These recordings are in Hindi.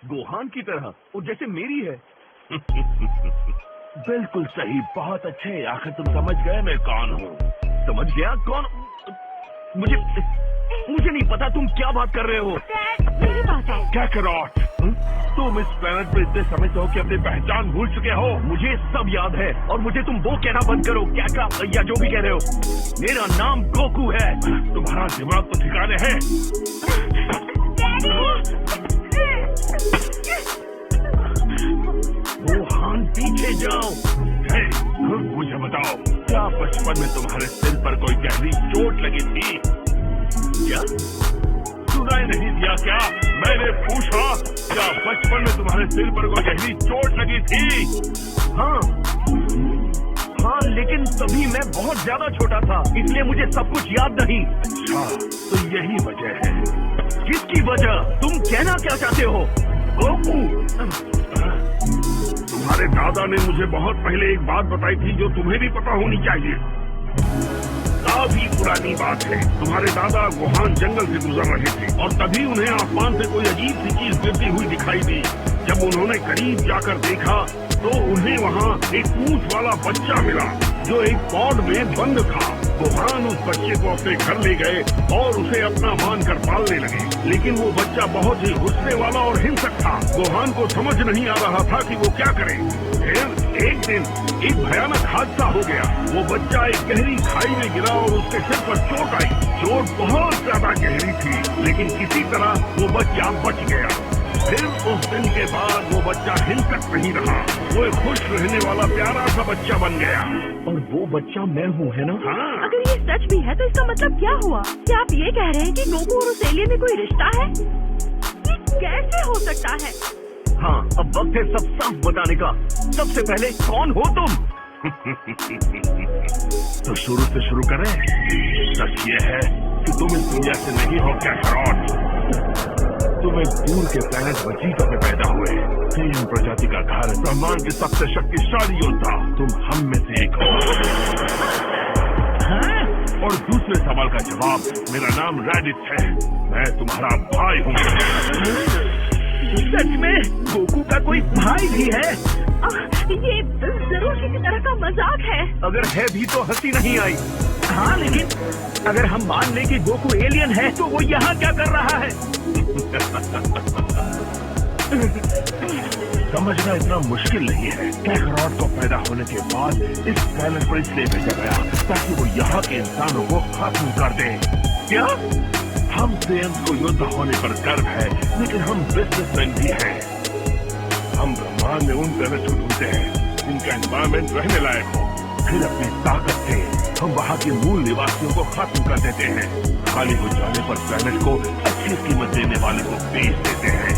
गोहान की तरह, और जैसे मेरी है। बिल्कुल सही, बहुत अच्छे। आखिर तुम समझ गए मैं कौन हूँ? समझ गया? कौन? मुझे नहीं पता तुम क्या बात कर रहे हो। मेरी बात है। कैकरॉट, तुम इस प्लेनेट पर इतने समय से हो कि अपनी पहचान भूल चुके हो। मुझे सब याद है, और मुझे तुम वो कहना बंद करो, क्या या जो भी कह रहे हो। मेरा नाम गोकू है। तुम्हारा दिमाग तो ठिकाने है। गोहान पीछे जाओ। मुझे बताओ, क्या बचपन में तुम्हारे सिर पर कोई गहरी चोट लगी थी? क्या सुनाई नहीं दिया क्या? मैंने पूछा, क्या बचपन में तुम्हारे सिर पर कोई गहरी चोट लगी थी? हाँ, लेकिन तभी मैं बहुत ज्यादा छोटा था, इसलिए मुझे सब कुछ याद नहीं। अच्छा, तो यही वजह है। किसकी वजह? तुम कहना क्या चाहते हो? गोकू, तुम्हारे दादा ने मुझे बहुत पहले एक बात बताई थी जो तुम्हें भी पता होनी चाहिए। काफी पुरानी बात है। तुम्हारे दादा गोहान जंगल से गुजर रहे थे और तभी उन्हें आसमान से कोई अजीब सी चीज गिरती हुई दिखाई दी। जब उन्होंने करीब जाकर देखा तो उन्हें वहाँ एक पूंछ वाला बच्चा मिला जो एक पॉड में बंद था। गोहान उस बच्चे को अपने घर ले गए और उसे अपना मानकर पालने लगे, लेकिन वो बच्चा बहुत ही गुस्से वाला और हिंसक था। गोहान को समझ नहीं आ रहा था कि वो क्या करे। फिर एक दिन एक भयानक हादसा हो गया। वो बच्चा एक गहरी खाई में गिरा और उसके सिर पर चोट आई। चोट बहुत ज्यादा गहरी थी, लेकिन किसी तरह वो बच्चा बच गया। फिर उस दिन के बाद वो बच्चा हिंसक नहीं रहा, वो एक खुश रहने वाला प्यारा सा बच्चा बन गया। और वो बच्चा मैं हूँ, है ना? हाँ। अगर ये सच भी है तो इसका मतलब क्या हुआ? क्या आप ये कह रहे हैं कि गोकू और उस एलियन में कोई रिश्ता है? ये कैसे हो सकता है? हाँ, अब वक्त है सब साफ बताने का। सबसे पहले कौन हो तुम? तो शुरू से शुरू करें। सच ये है कि तुम इस दुनिया से नहीं हो कैकरॉट। तुम एक दूर के प्लेनेट वजीफा में पैदा हुए। तीन प्रजाति का घर, ब्रह्मांड के सबसे शक्तिशाली योद्धा। तुम हम में से एक हो। हाँ? और दूसरे सवाल का जवाब, मेरा नाम रेडिट है। मैं तुम्हारा भाई हूँ। सच में गोकू का कोई भाई भी है? ये जरूर किसी तरह का मजाक है। अगर है भी तो हंसी नहीं आई। हाँ, लेकिन अगर हम मान लें कि गोकू एलियन है तो वो यहाँ क्या कर रहा है? समझना इतना मुश्किल नहीं है। कैकरॉट को पैदा होने के बाद इस प्लेनेट पर इसलिए भेजा गया ताकि वो यहाँ के इंसानों को खत्म कर दे। क्या? हम सेम्स को योद्धा होने पर गर्व है, लेकिन हम बिजनेसमैन भी हैं। हम ब्रह्मांड में उन प्लेनेट्स को ढूंढते हैं जिनका एनवायरमेंट रहने लायक हो। फिर अपनी ताकत से हम वहाँ के मूल निवासियों को खत्म कर देते हैं। खाली हो जाने पर प्लेनेट को अच्छी कीमत देने वाले को बेच देते हैं।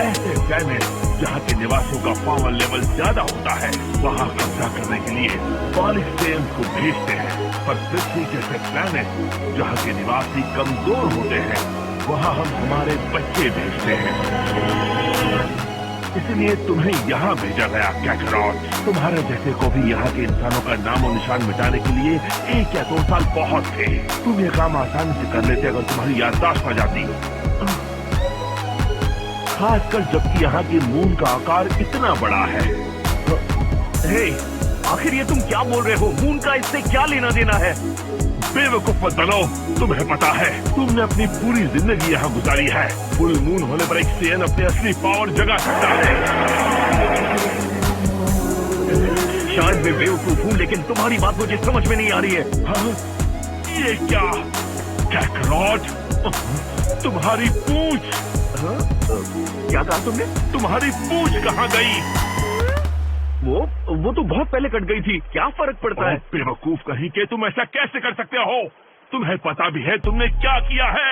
ऐसे प्लेनेट जहाँ के निवासियों का पावर लेवल ज्यादा होता है, वहाँ कब्जा करने के लिए पॉलिस्टेम्स को भेजते हैं। पर पृथ्वी जैसे प्लेनेट जहाँ के निवासी कमजोर होते हैं, वहाँ हम हमारे बच्चे भेजते हैं। इसलिए तुम्हें यहाँ भेजा गया कैकरॉट। तुम्हारे जैसे को भी यहाँ के इंसानों का नामो निशान मिटाने के लिए 1 या 2 साल बहुत थे। तुम ये काम आसानी से कर लेते अगर तुम्हारी याददाश्त आ जाती। खासकर जबकि यहाँ की मून का आकार इतना बड़ा है। हे, आखिर ये तुम क्या बोल रहे हो? मून का इससे क्या लेना देना है? बेवकूफ मत बनो, तुम्हें पता है तुमने अपनी पूरी जिंदगी यहाँ गुजारी है। फुल मून होने पर एक सीएन अपने असली पावर जगा सकता है। शायद मैं बेवकूफ हूँ, लेकिन तुम्हारी बात मुझे समझ में नहीं आ रही है। हाँ? ये क्या कैकरॉट, तुम्हारी पूंछ? हाँ? क्या कहा तुमने? तुम्हारी पूंछ कहाँ गई? वो तो बहुत पहले कट गई थी। क्या फर्क पड़ता है? बेवकूफ कहीं के, तुम ऐसा कैसे कर सकते हो? तुम्हें पता भी है तुमने क्या किया है?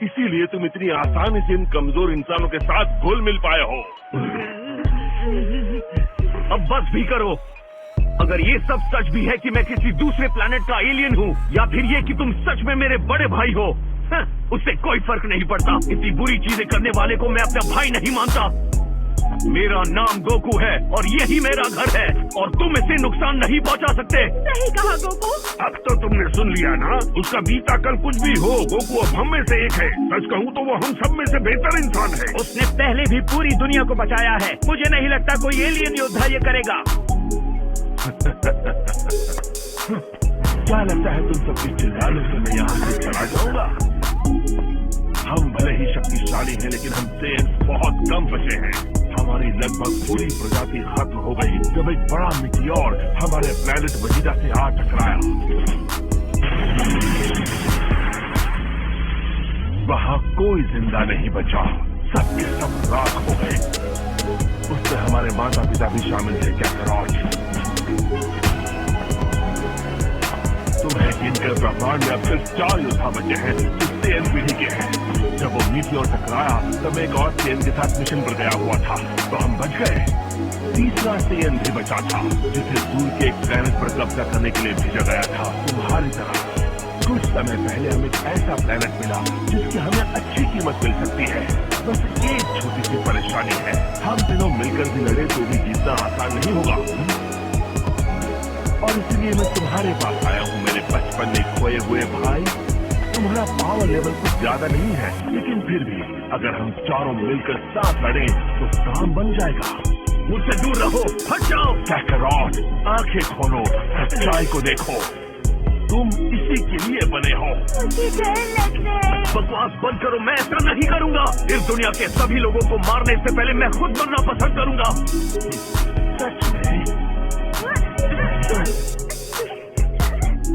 इसीलिए तुम इतनी आसानी से इन कमजोर इंसानों के साथ घुल मिल पाए हो। अब बस भी करो। अगर ये सब सच भी है कि मैं किसी दूसरे प्लेनेट का एलियन हूँ, या फिर ये कि तुम सच में मेरे बड़े भाई हो, उससे कोई फर्क नहीं पड़ता। इतनी बुरी चीजें करने वाले को मैं अपना भाई नहीं मानता। मेरा नाम गोकू है और यही मेरा घर है और तुम इसे नुकसान नहीं पहुंचा सकते। सही कहा गोकू। अब तो तुमने सुन लिया ना, उसका बीता कल कुछ भी हो, गोकू अब हम में से एक है। सच कहूँ तो वो हम सब में से बेहतर इंसान है। उसने पहले भी पूरी दुनिया को बचाया है। मुझे नहीं लगता कोई एलियन योद्धा ये करेगा। क्या लगता है तुम सबके चिल्लाने से मैं यहाँ से चला जाऊंगा? हम भले ही शक्तिशाली हैं, लेकिन हमसे बहुत कम बचे हैं। हमारी लगभग पूरी प्रजाति खत्म हो गई जब एक बड़ा मिटियोर हमारे प्लेनेट वजीदा से आ टकराया। वहाँ कोई जिंदा नहीं बचा, सबके सब राख हो गए। उससे हमारे माता पिता भी शामिल थे। क्या करो, तुम्हें गिनकर ब्रह्मांड में अब सिर्फ 4 योद्धा बचे हैं जो सेन पीढ़ी के हैं। जब वो मीटियोर टकराया तब एक और सेन के साथ मिशन पर गया हुआ था, तो हम बच गए। तीसरा सेन भी बचा था, जिसे दूर के एक प्लेनेट पर कब्जा करने के लिए भेजा गया था, तुम्हारी तरह। कुछ समय पहले हमें एक ऐसा प्लेनेट मिला जिसकी हमें अच्छी कीमत मिल सकती है। बस एक छोटी सी परेशानी है, हम तीनों मिलकर भी लड़े तो भी जीतना आसान नहीं होगा। और इसलिए मैं तुम्हारे पास आया हूँ मेरे बचपन में खोए हुए भाई। तुम्हारा पावर लेवल कुछ ज्यादा नहीं है, लेकिन फिर भी अगर हम चारों मिलकर साथ लड़े तो काम बन जाएगा। मुझसे दूर रहो, हट जाओ। कैकरॉट, आंखें खोलो, सच्चाई को देखो। तुम इसी के लिए बने हो। बकवास बंद करो, मैं ऐसा नहीं करूंगा। इस दुनिया के सभी लोगों को मारने से पहले मैं खुद मरना पसंद करूंगा। सच में?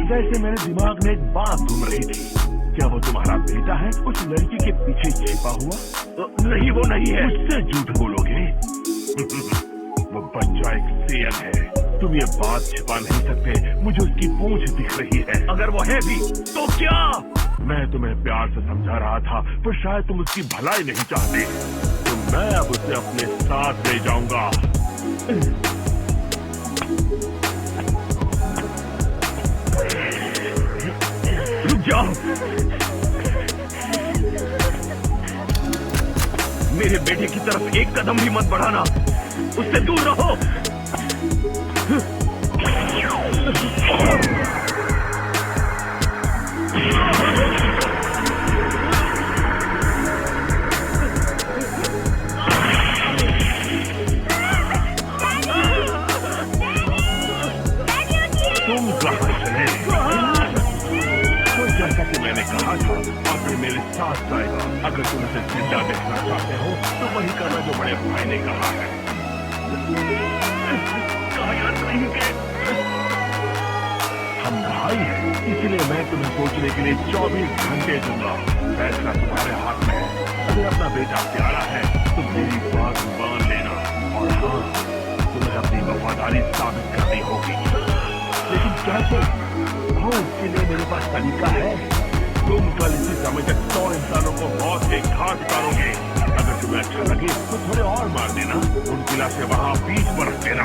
जैसे मेरे दिमाग में एक बात घूम रही थी। क्या वो तुम्हारा बेटा है, उस लड़की के पीछे छिपा हुआ? नहीं, वो नहीं है। मुझसे झूठ बोलोगे? वो बच्चा एक सेन है, तुम ये बात छिपा नहीं सकते। मुझे उसकी पूंछ दिख रही है। अगर वो है भी तो क्या? मैं तुम्हें प्यार से समझा रहा था, पर शायद तुम उसकी भलाई नहीं चाहते, तो मैं अब उसे अपने साथ ले जाऊंगा। रुक जाओ, मेरे बेटे की तरफ एक कदम भी मत बढ़ाना, उससे दूर रहो। तुम कहाँ चले? तो जैसा कि मैंने कहा था, अब ये मेरे साथ जाएगा। अगर तुम इसे जिंदा देखना चाहते हो तो वही करना जो बड़े भाई ने कहा है। हम भाई हैं, इसलिए मैं तुम्हें सोचने के लिए 24 घंटे दूंगा। फैसला तुम्हारे हाथ में है। अगर अपना बेटा प्यारा है तो मेरी बात मान लेना, और हाँ, तुम्हें अपनी वफादारी साबित करनी होगी। लेकिन कैसे? हाँ, उसके लिए मेरे पास तरीका है। तुम कल इसी समय तक 100 इंसानों को मौत के घाट उतारोगे। अगर तुम्हें अच्छा लगे तो थोड़े और मार देना, उनकी लाशें वहाँ बीच पर रख देना।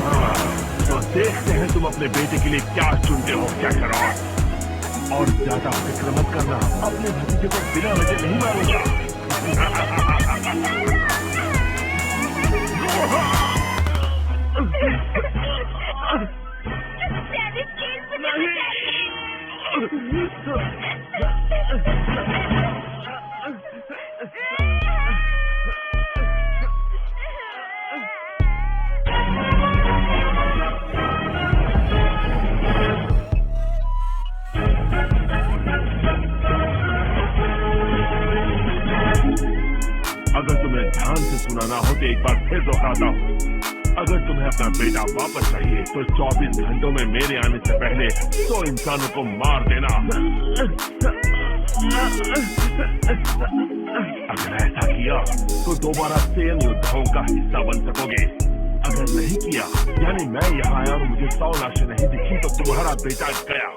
हाँ, तो देखते हैं तुम अपने बेटे के लिए क्या चुनते हो। क्या करो, और ज्यादा फिक्र मत करना, अपने भतीजे को बिना वजह नहीं मारूंगा। अगर तुम्हें ध्यान से सुना ना हो तो एक बार फिर दोहराता हूँ। अगर तुम्हें अपना बेटा वापस चाहिए तो 24 घंटों में मेरे आने से पहले 100 इंसानों को मार देना। अगर ऐसा किया तो दोबारा सेन योद्धाओं का हिस्सा बन सकोगे। अगर नहीं किया, यानी मैं यहाँ आया और मुझे 100 लाशें नहीं दिखी, तो तुम्हारा बेटा गया।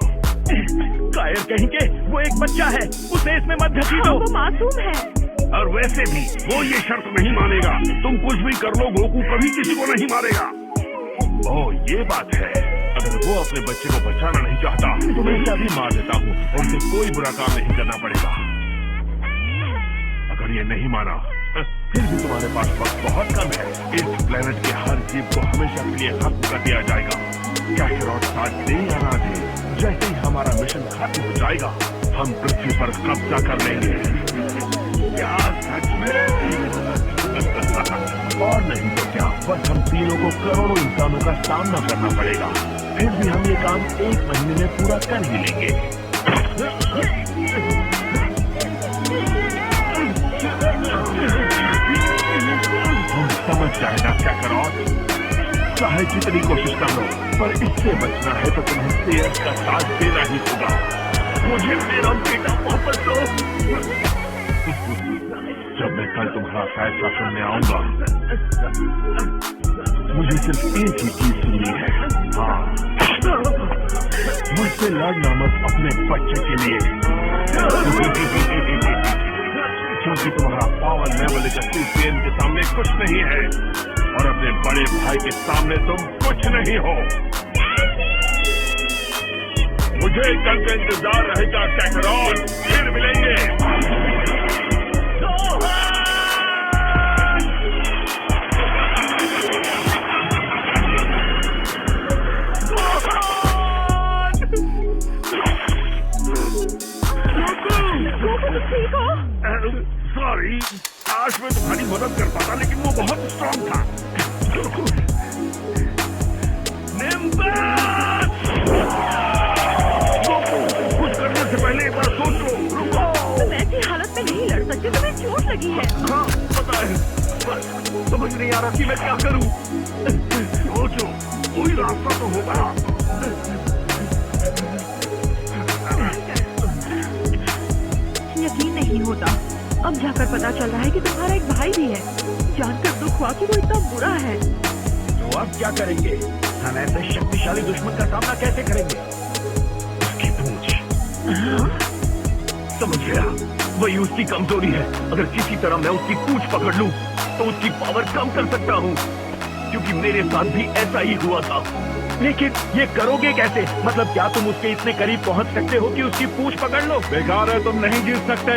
कायर कहेंगे, वो एक बच्चा है, उसे इसमें मत घसीटो। वो मासूम है। और वैसे भी वो ये शर्त नहीं मानेगा। तुम कुछ भी कर लो, गोकू कभी किसी को नहीं मारेगा। ओह, ये बात है। अगर वो अपने बच्चे को बचाना नहीं चाहता तो मैं इसे अभी मार देता हूँ और उसे कोई बुरा काम नहीं करना पड़ेगा। अगर ये नहीं माना फिर भी तुम्हारे पास वक्त बहुत कम है। इस प्लेनेट के हर जीव को हमेशा के लिए खत्म कर दिया जाएगा। कैकरॉट साथ दे या ना दे, जैसे ही हमारा मिशन खत्म हो जाएगा हम पृथ्वी पर कब्जा कर लेंगे। क्या सच में? और नहीं तो क्या, बस हम तीनों को करोड़ों इंसानों का सामना करना पड़ेगा। फिर भी हम ये काम 1 महीने में पूरा कर ही लेंगे। हम समझ जाएगा कैकरॉट, चाहे जितनी कोशिश कर लो, पर इससे बचना है तो तुम्हें शेर का साथ देना ही होगा। मुझे मेरा बेटा वापस दो। जब मैं कल तुम्हारा फैसला सुनने आऊंगा, मुझे सिर्फ एक ही चीज सुननी है। हाँ, मुझसे लड़ना मत अपने बच्चे के लिए, क्योंकि तुम्हारा पावर लेवल एक एसोसिएशन के सामने कुछ नहीं है और अपने बड़े भाई के सामने तुम कुछ नहीं हो। मुझे कल का इंतजार रहेगा कैकरॉट, फिर मिलेंगे। ठीक हो? सॉरी, आज मैं तुम्हारी मदद कर पाता, लेकिन वो बहुत स्ट्रांग था। निम्बस! कुछ करने से पहले एक बार सोच लो। रुको। तुम ऐसी हालत में नहीं लड़ सकते, तुम्हें चोट लगी है। हाँ, पता है, बस समझ नहीं आ रहा कि मैं क्या करूं। सोचो, कोई रास्ता तो होगा। यकीन नहीं होता, अब जाकर पता चल रहा है कि तुम्हारा एक भाई भी है। जानकर दुख हुआ कि वो इतना बुरा है। तो अब क्या करेंगे? हम ऐसे शक्तिशाली दुश्मन का सामना कैसे करेंगे? उसकी पूंछ। समझ गया, वही उसकी कमजोरी है। अगर किसी तरह मैं उसकी पूंछ पकड़ लूं तो उसकी पावर कम कर सकता हूं, क्योंकि मेरे साथ भी ऐसा ही हुआ था। लेकिन ये करोगे कैसे? मतलब क्या तुम उसके इतने करीब पहुंच सकते हो कि उसकी पूंछ पकड़ लो? बेकार है, तुम नहीं जीत सकते।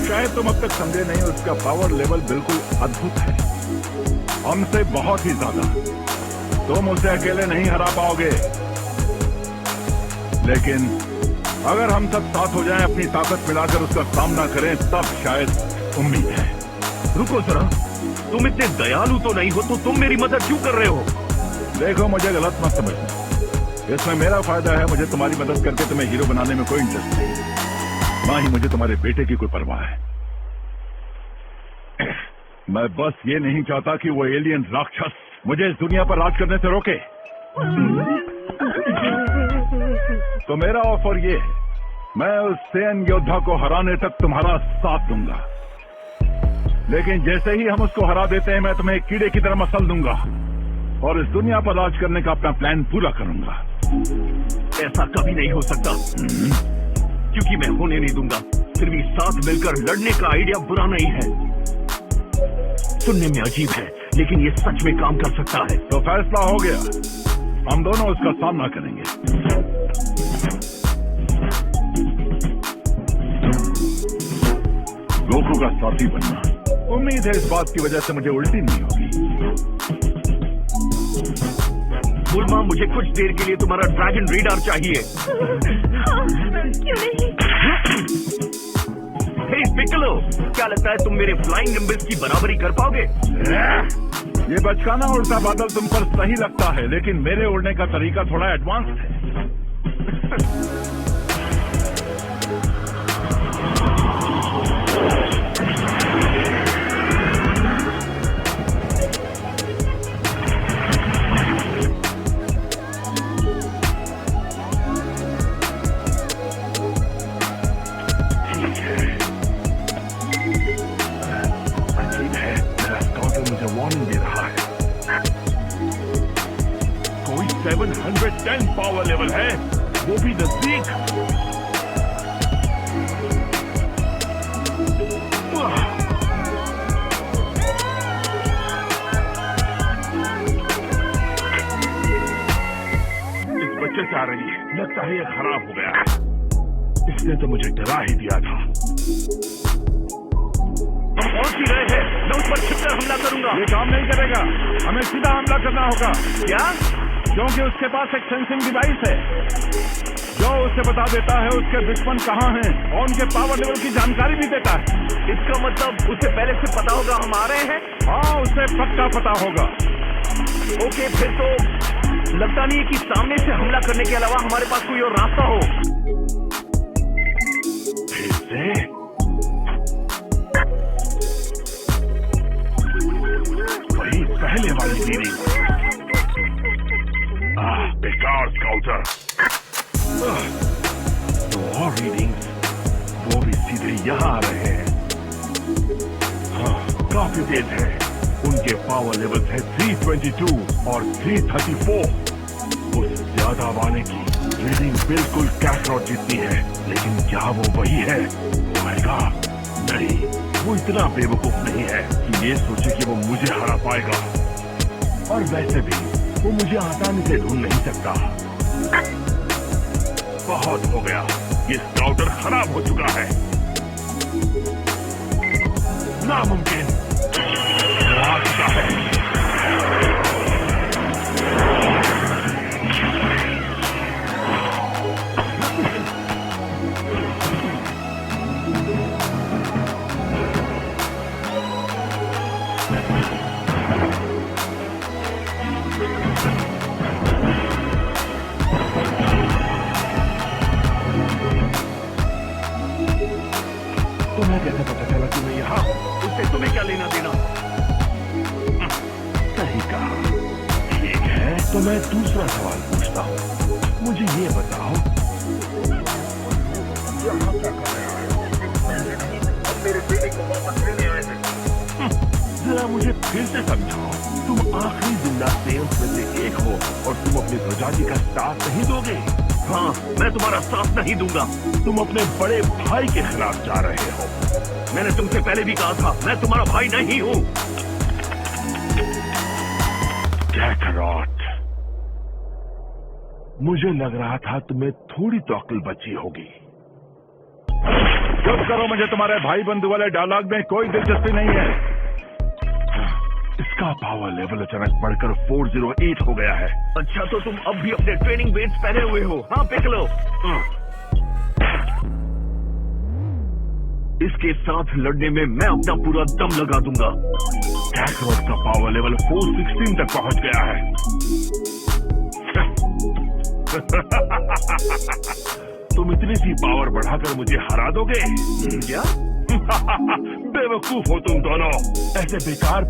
शायद तुम अब तक समझे नहीं, उसका पावर लेवल बिल्कुल अद्भुत है, हमसे बहुत ही ज्यादा। तुम उसे अकेले नहीं हरा पाओगे, लेकिन अगर हम सब साथ हो जाएं, अपनी ताकत मिलाकर उसका सामना करें, तब शायद उम्मीद है। रुको जरा, तुम इतने दयालु तो नहीं हो, तो तुम मेरी मदद क्यों कर रहे हो? देखो, मुझे गलत मत समझना, इसमें मेरा फायदा है। मुझे तुम्हारी मदद करके तुम्हें हीरो बनाने में कोई इंटरेस्ट नहीं, ना ही मुझे तुम्हारे बेटे की कोई परवाह है। मैं बस ये नहीं चाहता कि वो एलियन राक्षस मुझे इस दुनिया पर राज करने से रोके। तो मेरा ऑफर ये है, मैं उस सैन योद्धा को हराने तक तुम्हारा साथ दूंगा, लेकिन जैसे ही हम उसको हरा देते हैं, मैं तुम्हें एक कीड़े की तरह मसल दूंगा और इस दुनिया पर राज करने का अपना प्लान पूरा करूंगा। ऐसा कभी नहीं हो सकता, क्योंकि मैं होने नहीं दूंगा। फिर भी साथ मिलकर लड़ने का आइडिया बुरा नहीं है। सुनने में अजीब है, लेकिन ये सच में काम कर सकता है। तो फैसला हो गया, हम दोनों उसका सामना करेंगे। गोकू का साथी बनना, उम्मीद है इस बात की वजह से मुझे उल्टी नहीं होगी। बुलमा, मुझे कुछ देर के लिए तुम्हारा ड्रैगन रेडार चाहिए। हाँ, क्यों नहीं? हे पिकलो, क्या लगता है तुम मेरे फ्लाइंग निम्बस की बराबरी कर पाओगे? ये बचकाना उड़ता बादल तुम पर सही लगता है, लेकिन मेरे उड़ने का तरीका थोड़ा एडवांस है। 10 पावर लेवल है, वो भी नजदीक। इस बच्चे से आ रही है, लगता है ये खराब हो गया है। इसने तो मुझे डरा ही दिया था। हम पहुंच ही गए हैं। मैं उस पर छिपकर हमला करूंगा। ये काम नहीं करेगा, हमें सीधा हमला करना होगा, क्या? क्योंकि उसके पास एक सेंसिंग डिवाइस है जो उसे बता देता है उसके दुश्मन कहाँ हैं और उनके पावर लेवल की जानकारी भी देता है। इसका मतलब उसे पहले से पता होगा हम आ रहे हैं। हाँ, उसे पक्का पता होगा। ओके, फिर तो लगता नहीं है कि सामने से हमला करने के अलावा हमारे पास कोई और रास्ता हो। फिर से वही पहले वाली रीडिंग। बेकार स्काउटर। तो और रीडिंग्स, वो भी सीधे यहाँ आ रहे हैं। हाँ, काफी तेज है। उनके पावर लेवल है 322 और 334। कुछ ज्यादा आने की रीडिंग बिल्कुल कैसरॉट जितनी है, लेकिन क्या वो वही है? होएगा? नहीं, वो इतना बेवकूफ नहीं है कि ये सोचे कि वो मुझे हरा पाएगा। और वैसे भी वो मुझे आसानी से ढूंढ नहीं सकता। बहुत हो गया, ये स्काउटर खराब हो चुका है। नामुमकिन, आ चुका है। तुम्हें कैसे पता चला कि मैं यहाँ? उससे तुम्हें क्या लेना देना? सही कहा। ठीक है, तो मैं दूसरा सवाल पूछता हूँ। मुझे ये बताओ, यहाँ क्या कर रहे हो? अब मेरे बेटे को वापस लेने आए हैं। जरा मुझे फिर से समझाओ। तुम आखिरी जिंदा सेल्स में से एक हो और तुम अपनी प्रजाति का साथ नहीं दोगे। हाँ, मैं तुम्हारा साथ नहीं दूंगा। तुम अपने बड़े भाई के खिलाफ जा रहे हो। मैंने तुमसे पहले भी कहा था, मैं तुम्हारा भाई नहीं हूँ। कैकरॉट, मुझे लग रहा था तुम्हें थोड़ी तो अक्ल बची होगी। चुप करो, मुझे तुम्हारे भाई बंधु वाले डायलॉग में कोई दिलचस्पी नहीं है। इसका पावर लेवल अचानक बढ़कर 408 हो गया है। अच्छा, तो तुम अब भी अपने ट्रेनिंग वेट्स पहने हुए हो? हाँ, पिक लो। इसके साथ लड़ने में मैं अपना पूरा दम लगा दूंगा। कैकरॉट का पावर लेवल 416 तक पहुंच गया है। तुम इतनी सी पावर बढ़ाकर मुझे हरा दोगे? क्या? बेवकूफ हो तुम दोनों। ऐसे बेकार